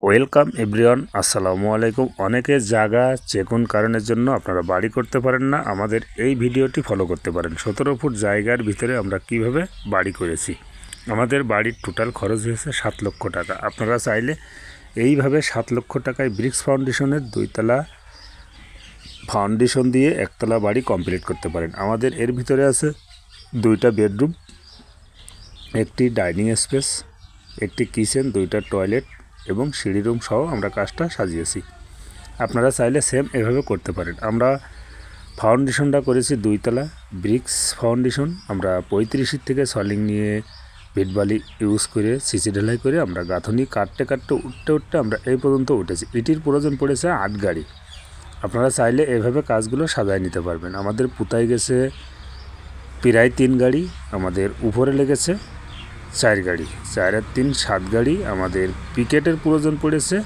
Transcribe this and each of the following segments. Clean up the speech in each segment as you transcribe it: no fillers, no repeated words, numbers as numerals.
Welcome everyone, আসসালামু আলাইকুম। অনেকের জায়গা যে কোন কারণের জন্য আপনারা বাড়ি করতে পারেন না, আমাদের এই ভিডিওটি ফলো করতে পারেন। 17 ফুট জায়গার ভিতরে আমরা কিভাবে বাড়ি করেছি। আমাদের বাড়ির টোটাল খরচ হয়েছে 7 লক্ষ টাকা। আপনারা চাইলে এইভাবে 7 লক্ষ টাকায় ব্রিক্স ফাউন্ডেশনের 2 তলা ফাউন্ডেশন দিয়ে 1 তলা বাড়ি কমপ্লিট করতে পারেন। আমাদের এর ভিতরে আছে 2টা বেডরুম, একটি ডাইনিং স্পেস, একটি কিচেন, 2টা টয়লেট এবং সিঁড়ি রুম সহ আমরা কাজটা সাজিয়েছি। আপনারা চাইলে সেম এভাবে করতে পারেন। আমরা ফাউন্ডেশনটা করেছি 2 তলা ব্রিক্স ফাউন্ডেশন। আমরা 35 থেকে সলিং নিয়ে ভিটবালি ইউজ করে সিসি ঢালাই করে আমরা গাঁথনি কাটতে উঠতে আমরা এই পর্যন্ত উঠেছি। ইটির প্রয়োজন পড়েছে 8 গাড়ি। আপনারা চাইলে এভাবে কাজগুলো সাজায় নিতে পারবেন। আমাদের পুতাই গেছে প্রায় 3 গাড়ি, আমাদের উপরে লেগেছে 4 গাড়ি, 4 আর 3 7 গাড়ি। আমাদের পিকেটের প্রয়োজন পড়েছে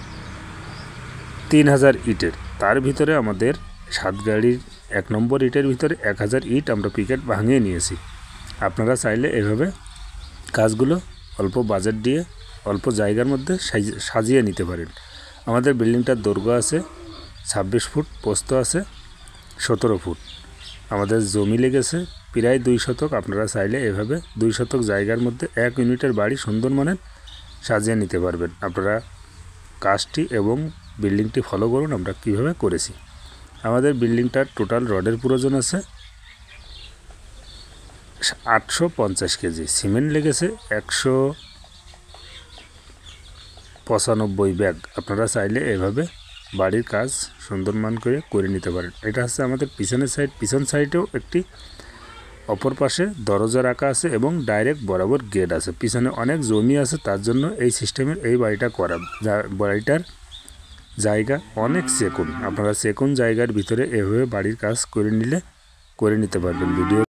3000 ইটের। তার ভিতরে আমাদের 7 গাড়ির 1 নম্বর ইটের ভিতরে 1000 ইট আমরা পিকেট ভাঙিয়ে নিয়েছি। আপনারা চাইলে এভাবে কাজগুলো অল্প বাজেট দিয়ে অল্প জায়গার মধ্যে সাজিয়ে নিতে পারেন। আমাদের বিল্ডিংটার দৈর্ঘ্য আছে 26 ফুট, প্রস্থ আছে 17 ফুট। আমাদের জমি লেগেছে প্রায় 2 শতক। আপনারা চাইলে এভাবে 2 শতক জায়গার মধ্যে 1 ইউনিটের বাড়ি সুন্দর মানের সাজিয়ে নিতে পারবেন। আপনারা কাজটি এবং বিল্ডিংটি ফলো করুন আমরা কীভাবে করেছি। আমাদের বিল্ডিংটার টোটাল রডের প্রয়োজন আছে 850 কেজি, সিমেন্ট লেগেছে 195 ব্যাগ। আপনারা চাইলে এভাবে বাড়ির কাজ সুন্দর মান করে নিতে পারেন। এটা হচ্ছে আমাদের পিছনের সাইড। পিছন সাইডেও একটি অপর পাশে দরজা রাখা আছে এবং ডাইরেক্ট বরাবর গেট আছে। পিছনে অনেক জমি আছে, তার জন্য এই সিস্টেমের এই বাড়িটা করা। বাড়িটার জায়গা অনেক চেকুন। আপনারা চেকুন জায়গার ভিতরে এভাবে বাড়ির কাজ করে নিতে পারবেন। ভিডিও